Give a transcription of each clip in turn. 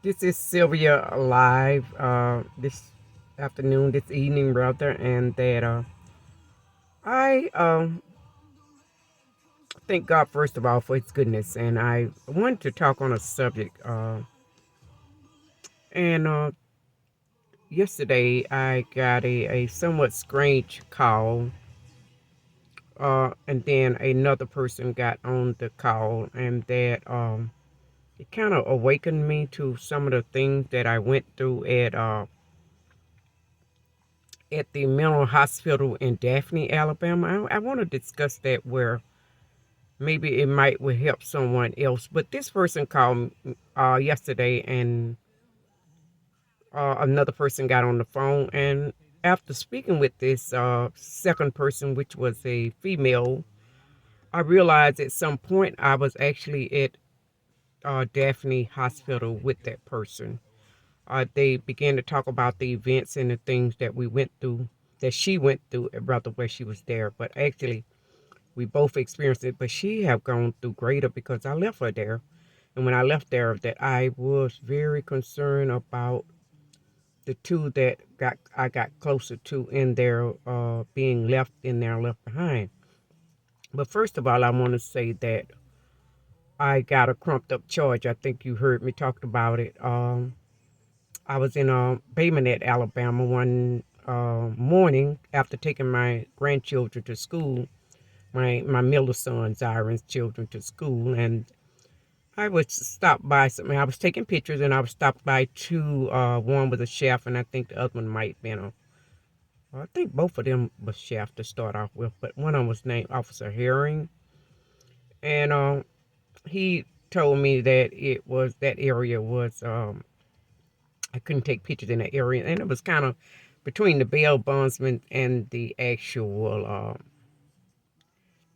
This is Sylvia live this afternoon, this evening rather, and that I thank God first of all for His goodness, and I wanted to talk on a subject. And Yesterday I got a somewhat strange call, and then another person got on the call, and that it kind of awakened me to some of the things that I went through at the mental hospital in Daphne, Alabama. I want to discuss that where maybe it might will help someone else. But this person called yesterday, and another person got on the phone. And after speaking with this second person, which was a female, I realized at some point I was actually at Daphne Hospital with that person. They began to talk about the events and the things that we went through, that she went through, rather, where she was there. But actually, we both experienced it. But she have gone through greater because I left her there. And when I left there, that I was very concerned about the two that I got closer to in there being left in there, left behind. But first of all, I want to say that I got a crumped up charge. I think you heard me talk about it. I was in Bay Minette, Alabama one morning after taking my grandchildren to school, my middle son, Zyron's children to school, and I was stopped by something. I was taking pictures, and I was stopped by two. One was a chef, and I think the other one might have been a. I think both of them was chef to start off with, but one of them was named Officer Herring, and he told me that it was that area was I couldn't take pictures in that area, and it was kind of between the bail bondsman and the actual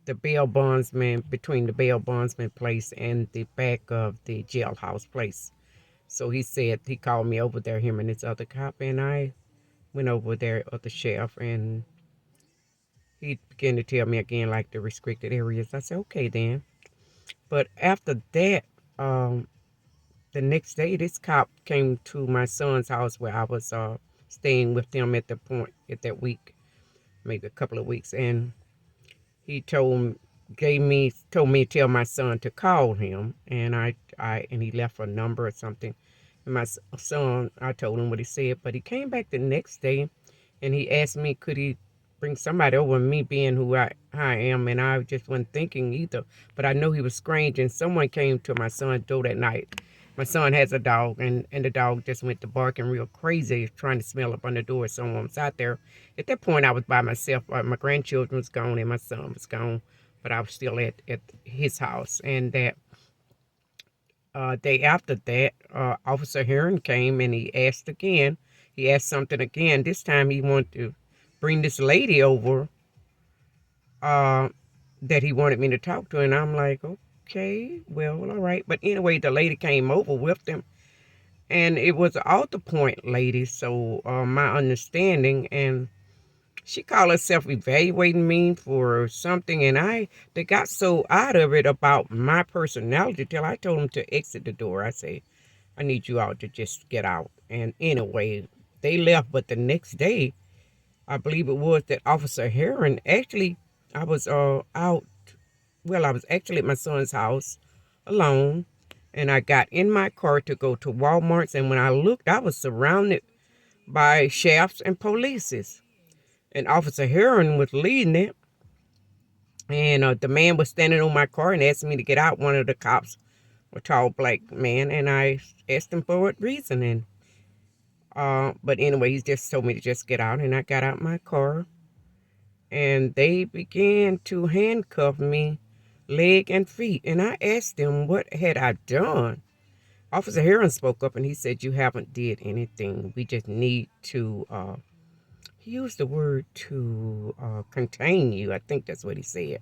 the bail bondsman, between the bail bondsman place and the back of the jailhouse place. So he said he called me over there, him and this other cop, and I went over there with the sheriff, and he began to tell me again like the restricted areas. I said okay then. But after that, um, the next day, this cop came to my son's house where I was staying with them at the point at that week, maybe a couple of weeks, and he told me to tell my son to call him, and and he left a number or something. And my son, I told him what he said, but he came back the next day, and he asked me could he bring somebody over, me being who I am, and I just wasn't thinking either. But I know he was strange, and someone came to my son's door that night. My son has a dog, and the dog just went to barking real crazy, trying to smell up on the door if someone was out there. At that point, I was by myself. My grandchildren was gone, and my son was gone, but I was still at his house. And that day after that, Officer Heron came, and he asked again. He asked something again. This time he wanted to bring this lady over uh, that he wanted me to talk to, and I'm like, okay, well, all right. But anyway, the lady came over with him, and it was an altar point lady, so my understanding, and she called herself evaluating me for something, and they got so out of it about my personality till I told them to exit the door. I say, I need you all to just get out. And anyway, they left, but the next day, I believe it was that Officer Heron actually, I was out, well, I was actually at my son's house alone, and I got in my car to go to Walmart's, and when I looked, I was surrounded by sheriffs and polices. And Officer Heron was leading it, and the man was standing on my car and asked me to get out. One of the cops, a tall black man, and I asked him for what reason. And but anyway, he just told me to just get out, and I got out my car, and they began to handcuff me, leg and feet. And I asked them what had I done. Officer Heron spoke up, and he said, "You haven't did anything. We just need to." He used the word to contain you. I think that's what he said.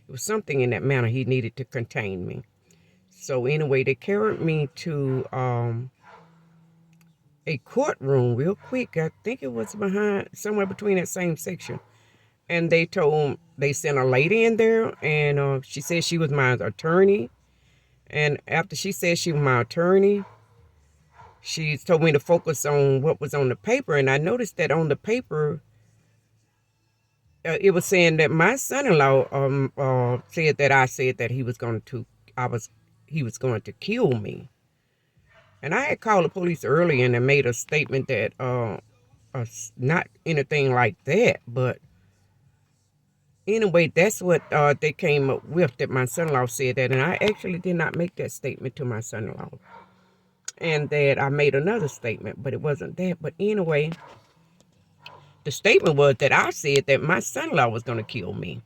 It was something in that manner. He needed to contain me. So anyway, they carried me to a courtroom real quick. I think it was behind, somewhere between that same section. And they sent a lady in there, and she said she was my attorney. And after she said she was my attorney, she told me to focus on what was on the paper, and I noticed that on the paper, it was saying that my son-in-law said that I said that I was he was going to kill me. And I had called the police early and I made a statement that not anything like that, but anyway, that's what they came up with, that my son-in-law said that, and I actually did not make that statement to my son-in-law, and that I made another statement, but it wasn't that. But anyway, the statement was that I said that my son-in-law was going to kill me.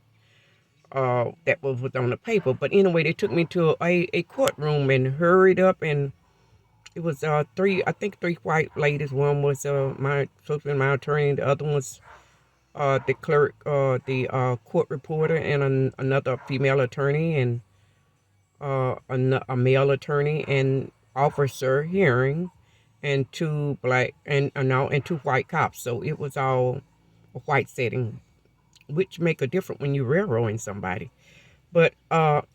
That was on the paper. But anyway, they took me to a courtroom and hurried up, and it was three white ladies. One was my supposed to be my attorney. The other one was the clerk, the court reporter, and another female attorney, and a male attorney, and officer hearing, and two black and two white cops. So it was all a white setting, which make a difference when you're railroading somebody. But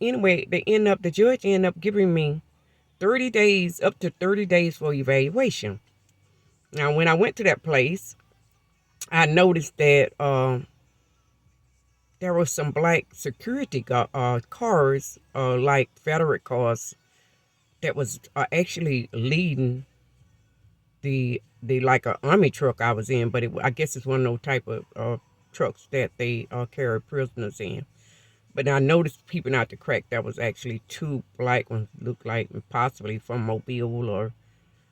anyway, the judge ended up giving me 30 days, up to 30 days for evaluation. Now, when I went to that place, I noticed that there were some black security cars, like Federal cars, that was actually leading the like a army truck I was in, but I guess it's one of those type of trucks that they carry prisoners in. But I noticed peeping out the crack, there was actually two black ones, looked like possibly from Mobile or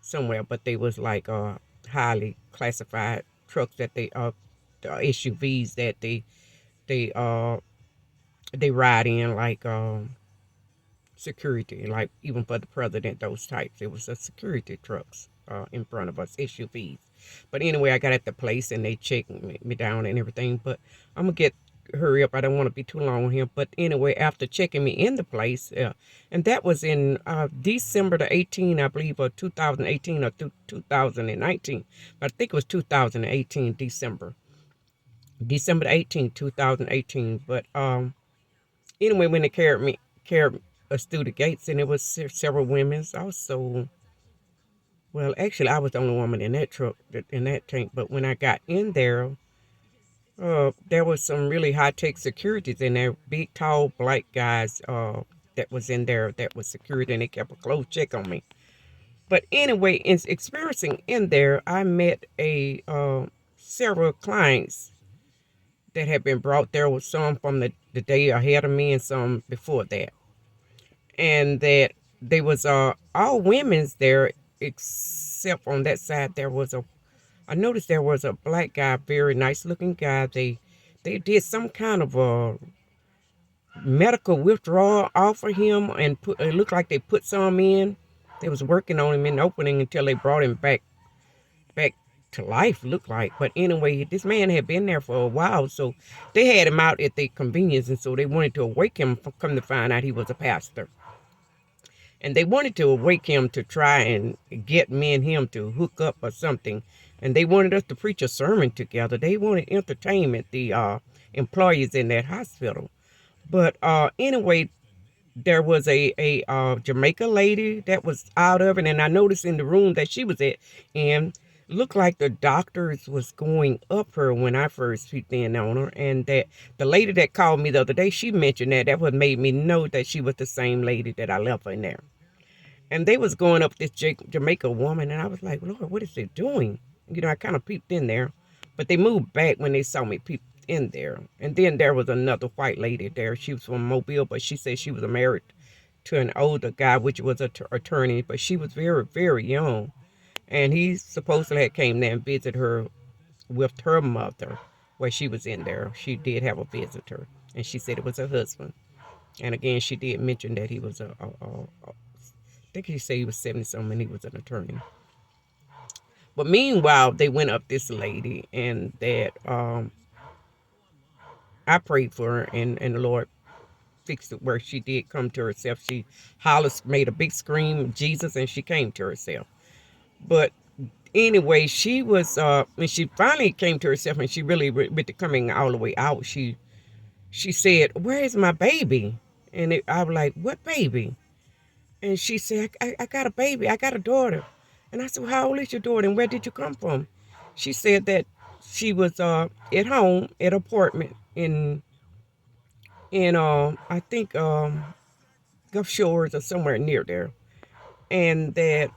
somewhere, but they was like highly classified trucks that the SUVs that they uh they ride in, like security, like even for the president, those types. It was a security trucks in front of us, SUVs. But anyway, I got at the place and they checked me down and everything. But I'm gonna hurry up. I don't want to be too long here. But anyway, after checking me in the place, and that was in December the 18th, I believe, or 2018 or 2019. But I think it was 2018 December the 18th, 2018. But anyway, when they carried us through the gates, and it was several women also. Well, actually, I was the only woman in that truck, in that tank. But when I got in there was some really high-tech securities in there, big, tall, black guys that was in there that was security, and they kept a close check on me. But anyway, in experiencing in there, I met several clients that had been brought there, with some from the day ahead of me and some before that. And that they was all women's there, except on that side I noticed there was a black guy, very nice looking guy. They did some kind of a medical withdrawal off of him, and it looked like they put some in. They was working on him in the opening until they brought him back to life, looked like. But anyway, this man had been there for a while, so they had him out at their convenience, and so they wanted to awake him. Come to find out, he was a pastor. And they wanted to awake him to try and get me and him to hook up or something. And they wanted us to preach a sermon together. They wanted entertainment, the employees in that hospital. But anyway, there was a Jamaica lady that was out of it. And I noticed in the room that she was at, and looked like the doctors was going up her when I first peeped in on her. And that the lady that called me the other day, she mentioned that what made me know that she was the same lady that I left in there. And they was going up this Jamaica woman, and I was like, Lord, what is they doing? I kind of peeped in there, but they moved back when they saw me peep in there. And then there was another white lady there. She was from Mobile, but she said she was married to an older guy, which was an attorney, but she was very, very young. And he supposedly had came there and visited her with her mother, where she was in there. She did have a visitor, and she said it was her husband. And again, she did mention that he was I think he said he was 70-something and he was an attorney. But meanwhile, they went up this lady, and that I prayed for her, and the Lord fixed it where she did come to herself. She hollered, made a big scream, Jesus, and she came to herself. But anyway, she was, when she finally came to herself and she really, with the coming all the way out, she said, where is my baby? And I was like, what baby? And she said, I got a baby. I got a daughter. And I said, well, how old is your daughter and where did you come from? She said that she was at home at an apartment in I think Gulf Shores or somewhere near there. And that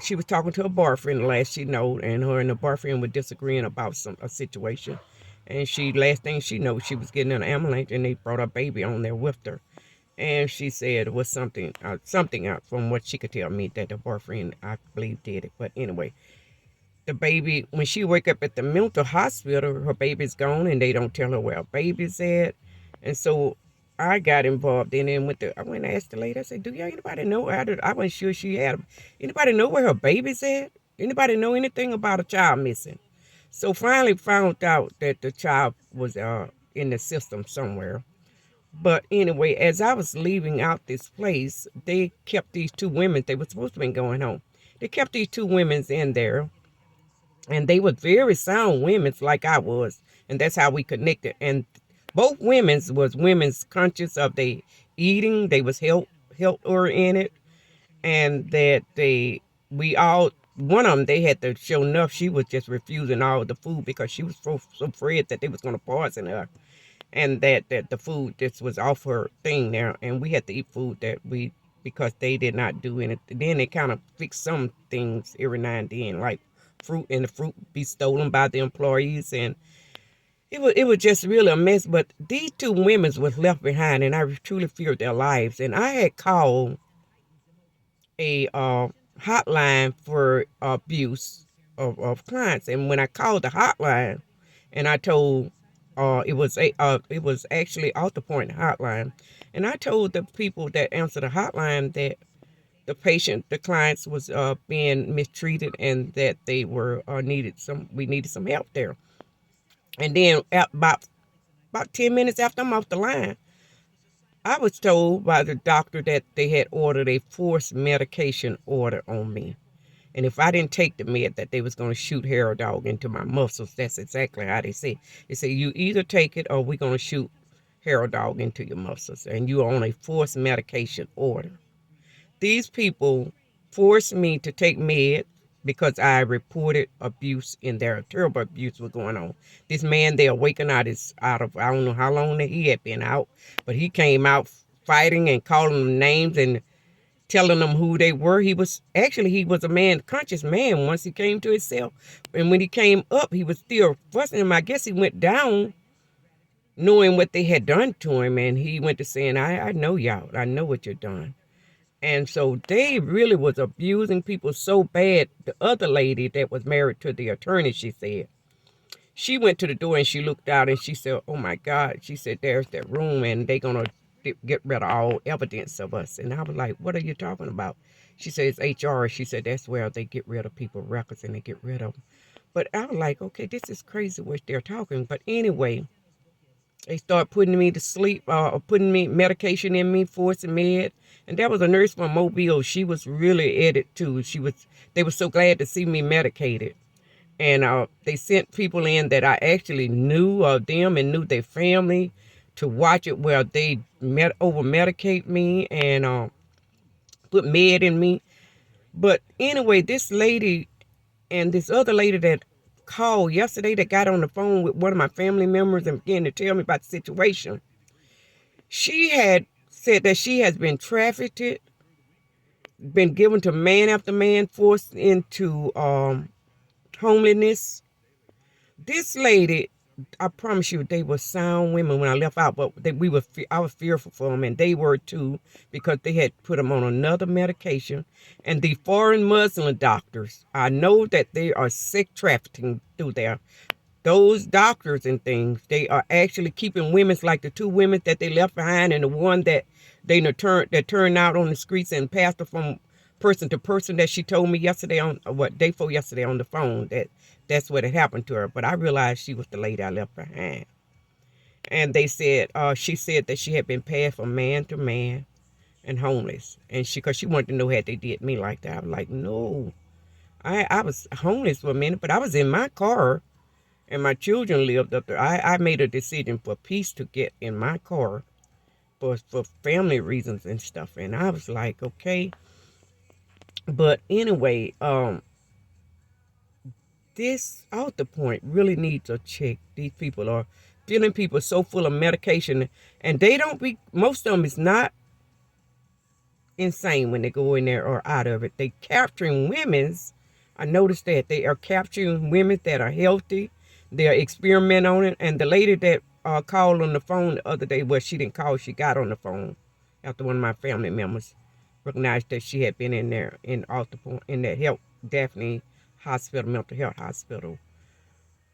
she was talking to her boyfriend last she know, and her and the boyfriend were disagreeing about a situation. And she last thing she knows, she was getting in an ambulance and they brought her baby on there with her. And she said it was something out from what she could tell me that the boyfriend, I believe, did it. But anyway, the baby, when she wake up at the mental hospital, her baby's gone and they don't tell her where her baby's at. And so I got involved in it and I went and asked the lady, I said, do y'all anybody know? I wasn't sure she had, anybody know where her baby's at? Anybody know anything about a child missing? So finally found out that the child was in the system somewhere. But anyway, as I was leaving out this place, they kept these two women, they were supposed to be going home. They kept these two women in there, and they were very sound women like I was, and that's how we connected. And both women's conscious of they eating, they was health oriented, and that we all, one of them, they had to show enough. She was just refusing all of the food because she was so afraid that they was going to poison her, and that the food just was off her thing there, and we had to eat food that we, because they did not do anything. Then they kind of fix some things every now and then, like fruit, and the fruit be stolen by the employees, and it was just really a mess. But these two women was left behind, and I truly feared their lives. And I had called a hotline for abuse of clients, and when I called the hotline, and I told it was actually off the point hotline, and I told the people that answered the hotline that the clients was being mistreated, and that they were we needed some help there. And then about 10 minutes after I'm off the line, I was told by the doctor that they had ordered a forced medication order on me. And if I didn't take the med, that they was going to shoot Herodog into my muscles. That's exactly how they said. They said, you either take it or we're going to shoot Herodog into your muscles. And you're on a forced medication order. These people forced me to take med because I reported abuse in there. Terrible abuse was going on. This man, they awakened out of, I don't know how long that he had been out, but he came out fighting and calling them names and telling them who they were. He was a man, conscious man once he came to himself. And when he came up, he was still fussing him. I guess he went down knowing what they had done to him. And he went to saying, I know y'all. I know what you're doing. And so they really was abusing people so bad. The other lady that was married to the attorney, she said, she went to the door and she looked out and she said, oh my God. She said, there's that room and they're going to get rid of all evidence of us. And I was like, what are you talking about? She said, it's HR. She said, that's where they get rid of people's records and they get rid of them. But I was like, okay, this is crazy what they're talking. But anyway, they start putting me to sleep, putting me medication in me, forcing med. And that was a nurse from Mobile. She was really at it too. They were so glad to see me medicated. And they sent people in that I actually knew of them and knew their family to watch it, where they over medicate me and put med in me. But anyway, this lady and this other lady that called yesterday, that got on the phone with one of my family members and began to tell me about the situation, she had said that she has been trafficked, been given to man after man, forced into homelessness. This lady, I promise you, they were sound women when I left out, but I was fearful for them, and they were too, because they had put them on another medication. And the foreign Muslim doctors, I know that they are sex trafficking through there. Those doctors and things, they are actually keeping women like the two women that they left behind, and the one that turned out on the streets and passed her from person to person, that she told me yesterday day before yesterday on the phone, that's what had happened to her. But I realized she was the lady I left behind. And they said, she said that she had been passed from man to man and homeless. And because she wanted to know had they did me like that. I was like, no. I was homeless for a minute, but I was in my car and my children lived up there. I made a decision for peace to get in my car for family reasons and stuff. And I was like, okay. But anyway, this author point really needs a check. These people are filling people so full of medication, and they don't be. Most of them is not insane when they go in there or out of it. They capturing women's. I noticed that they are capturing women that are healthy. They're experimenting on it. And the lady that called on the phone the other day, well, she didn't call. She got on the phone after one of my family members recognized that she had been in there in that health Daphne hospital, mental health hospital.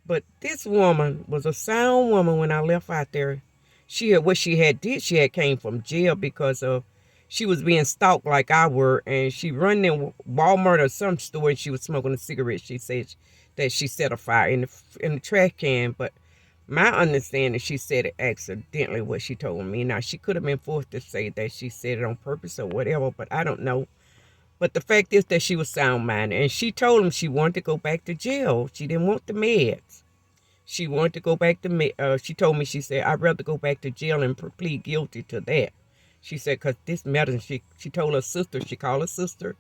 But this woman was a sound woman when I left out there. She had what she had did. She had came from jail because of she was being stalked like I were, and she run in Walmart or some store and she was smoking a cigarette. She said that she set a fire in the trash can, but my understanding she said it accidentally. What she told me. Now she could have been forced to say that she said it on purpose or whatever, but I don't know. But the fact is that she was sound minded, and she told him she wanted to go back to jail. She didn't want the meds. She wanted to go back to she told me, she said, I'd rather go back to jail and plead guilty to that. She said, because this medicine, she told her sister, she called her sister.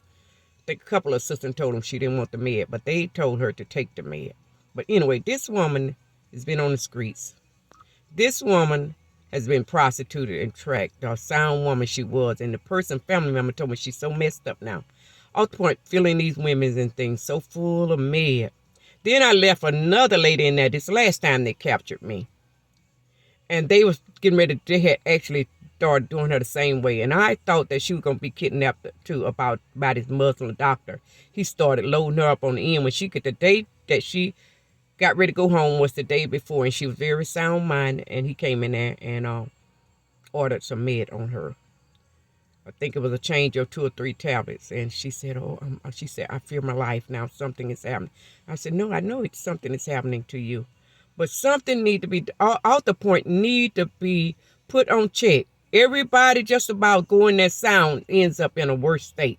I think a couple of sisters told them she didn't want the med, but they told her to take the med. But anyway, this woman has been on the streets. This woman has been prostituted and tracked. A sound woman she was. And the family member told me she's so messed up now. Off the point, filling these women and things so full of med. Then I left another lady in there this last time they captured me. And they was getting ready, they had actually started doing her the same way. And I thought that she was going to be kidnapped too by this Muslim doctor. He started loading her up on the end. When she got the date that she got ready to go home was the day before. And she was very sound minded. And he came in there and ordered some med on her. I think it was a change of 2 or 3 tablets. And she said, she said, I fear my life now. Something is happening. I said, no, I know something is happening to you. But something need to be, out the point, need to be put on check. Everybody just about going that sound ends up in a worse state.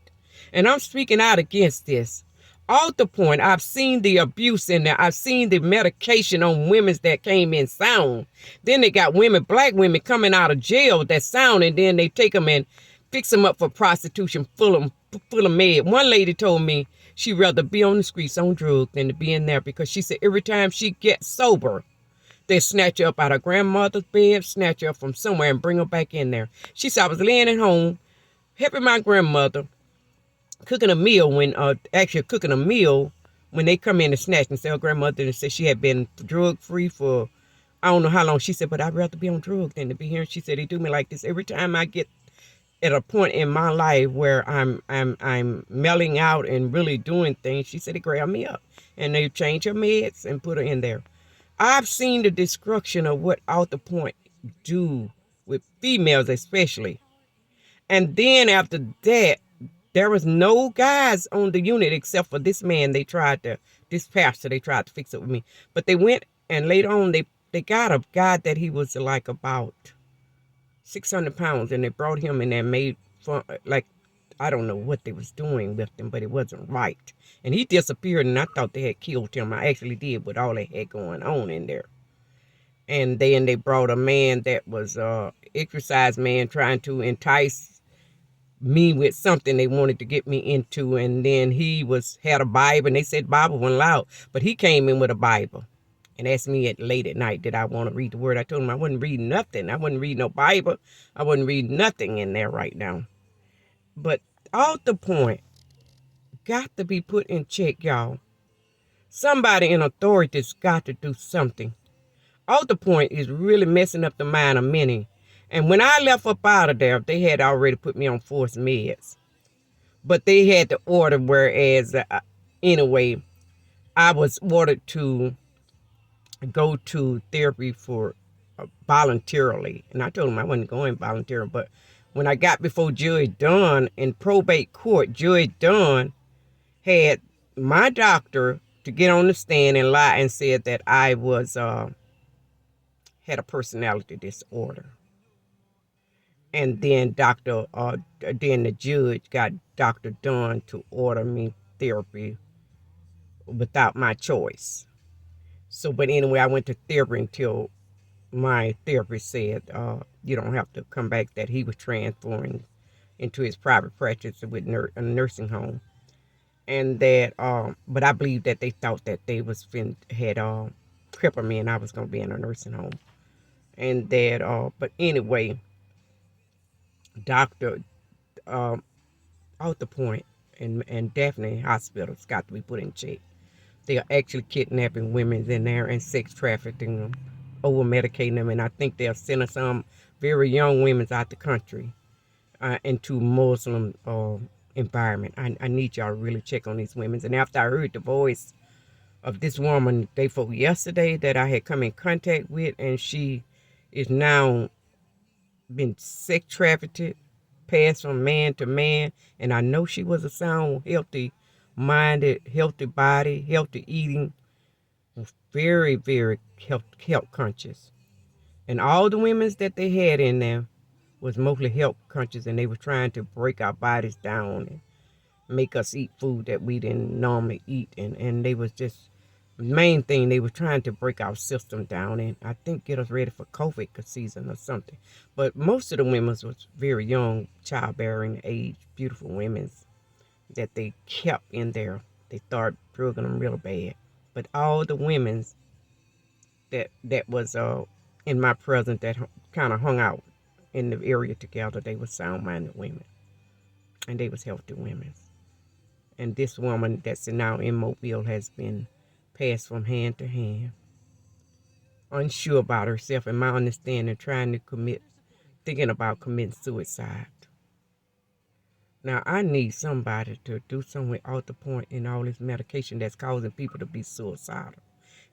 And I'm speaking out against this. Out the point, I've seen the abuse in there. I've seen the medication on women that came in sound. Then they got women, black women, coming out of jail that sound, and then they take them and fix them up for prostitution, full of med. One lady told me she'd rather be on the streets on drugs than to be in there because she said every time she gets sober, they snatch her up out of grandmother's bed, snatch her up from somewhere and bring her back in there. She said, I was laying at home, helping my grandmother, cooking a meal when they come in and snatch and say her grandmother and said she had been drug free for I don't know how long. She said, but I'd rather be on drugs than to be here. And she said, they do me like this every time I get at a point in my life where I'm melting out and really doing things. She said, they grab me up and they change her meds and put her in there. I've seen the destruction of what Out the Point do with females especially. And then after that, there was no guys on the unit except for this man. This pastor, they tried to fix it with me. But they went and later on they got a guy that he was like about 600 pounds, and they brought him in and made fun, like, I don't know what they was doing with him, but it wasn't right. And he disappeared, and I thought they had killed him. I actually did with all they had going on in there. And then they brought a man that was exercise man trying to entice me with something they wanted to get me into. And then had a Bible, and they said Bible wasn't allowed, but he came in with a Bible and asked me late at night, did I want to read the word? I told him I wouldn't read nothing. I wouldn't read no Bible. I wouldn't read nothing in there right now. But Out the Point got to be put in check, y'all. Somebody in authority's got to do something. Out the Point is really messing up the mind of many. And when I left up out of there, they had already put me on forced meds. But they had to order, whereas, anyway, I was ordered to go to therapy for voluntarily. And I told him I wasn't going voluntarily. But when I got before Judge Dunn in probate court, Judge Dunn had my doctor to get on the stand and lie and said that I was had a personality disorder. And then then the judge got Dr. Dunn to order me therapy without my choice. So, but anyway, I went to therapy until my therapist said, you don't have to come back, that he was transferring into his private practice with a nursing home. and that but I believe that they thought that they was had crippled me and I was gonna be in a nursing home, and that but anyway, doctor um out the point, and definitely hospitals got to be put in check. They are actually kidnapping women in there and sex trafficking them, over medicating them, and I think they're sending some very young women out the country into Muslim environment. I need y'all to really check on these women. And after I heard the voice of this woman day before yesterday that I had come in contact with, and she is now been sex trafficked, passed from man to man, and I know she was a sound, healthy minded, healthy body, healthy eating, very, very health conscious. And all the women's that they had in there was mostly health conscious, and they were trying to break our bodies down and make us eat food that we didn't normally eat. And they was just, main thing, they were trying to break our system down and I think get us ready for COVID season or something. But most of the women was very young, childbearing age, beautiful women that they kept in there. They started drugging them real bad. But all the women that was in my presence that kind of hung out in the area together, they were sound-minded women, and they was healthy women. And this woman that's now in Mobile has been passed from hand to hand, unsure about herself, and my understanding, trying to thinking about committing suicide. Now, I need somebody to do something with all the point in all this medication that's causing people to be suicidal.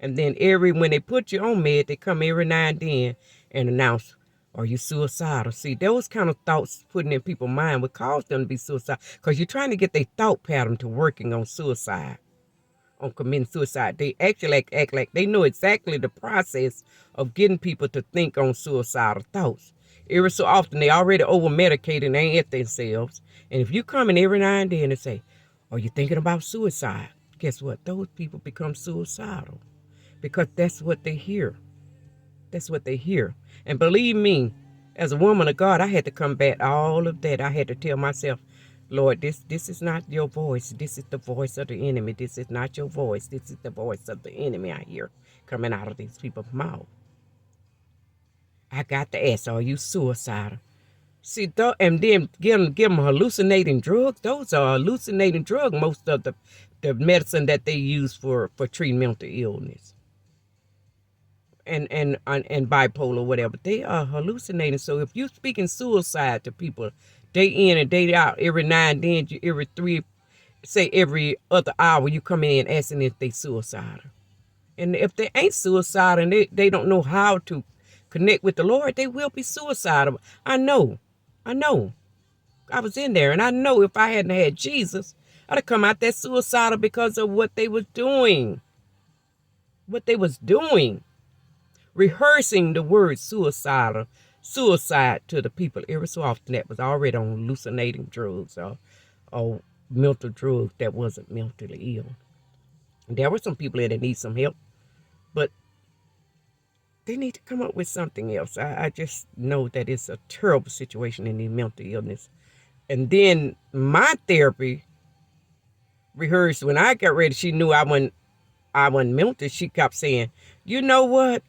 And then when they put you on med, they come every now and then and announce, are you suicidal? See, those kind of thoughts putting in people's mind would cause them to be suicidal because you're trying to get their thought pattern to working on suicide, on committing suicide. They actually act like they know exactly the process of getting people to think on suicidal thoughts. Every so often, they already over-medicated and ain't at themselves. And if you come in every now and then and say, are you thinking about suicide? Guess what? Those people become suicidal because that's what they hear. That's what they hear. And believe me, as a woman of God, I had to combat all of that. I had to tell myself, Lord, this is not your voice. This is the voice of the enemy. This is not your voice. This is the voice of the enemy I hear coming out of these people's mouth. I got to ask, are you suicidal? See, and then give them hallucinating drugs. Those are hallucinating drugs, most of the medicine that they use for treating mental illness and bipolar, whatever. They are hallucinating. So if you're speaking suicide to people day in and day out, every now and then, every other hour, you come in asking if they suicidal. And if they ain't suicidal and they don't know how to connect with the Lord, they will be suicidal. I know. I know. I was in there, and I know if I hadn't had Jesus, I'd have come out there suicidal because of what they was doing. What they was doing. Rehearsing the word suicide to the people every so often that was already on hallucinating drugs or mental drugs that wasn't mentally ill. And there were some people that need some help, but they need to come up with something else. I just know that it's a terrible situation in the mental illness. And then my therapy rehearsed when I got ready. She knew I wasn't mental. She kept saying, you know what?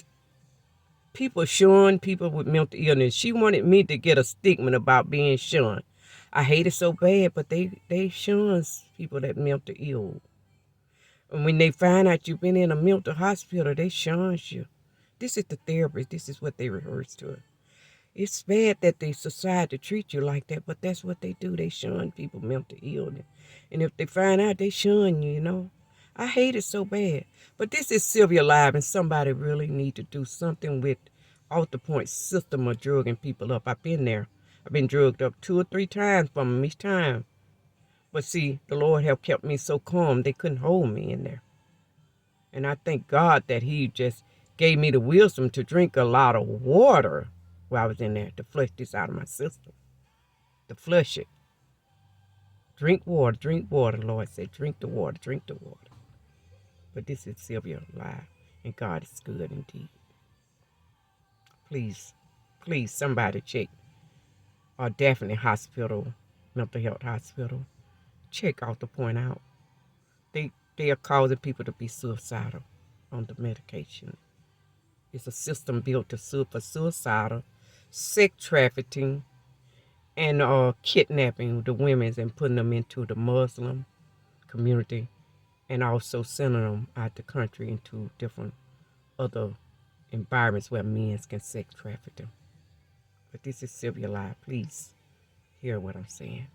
People shun people with mental illness. She wanted me to get a stigma about being shunned. I hate it so bad, but they shun people that mental ill. And when they find out you've been in a mental hospital, they shun you. This is the therapist. This is what they rehearse to her. It's bad that the society treats you like that, but that's what they do. They shun people mental illness. And if they find out, they shun you, you know. I hate it so bad. But this is Sylvia Live, and somebody really need to do something with off the point system of drugging people up. I've been there. I've been drugged up 2 or 3 times from them each time. But see, the Lord have kept me so calm, they couldn't hold me in there. And I thank God that he just gave me the wisdom to drink a lot of water while I was in there to flush this out of my system. To flush it. Drink water, Lord said. Drink the water, drink the water. But this is Sylvia Live, and God is good indeed. Please, please, somebody check. Or definitely hospital, mental health hospital. Check out the point out. they are causing people to be suicidal on the medication. It's a system built to for suicidal, sex trafficking, and kidnapping the women and putting them into the Muslim community, and also sending them out the country into different other environments where men can sex traffic them. But this is Sylvia Live. Please hear what I'm saying.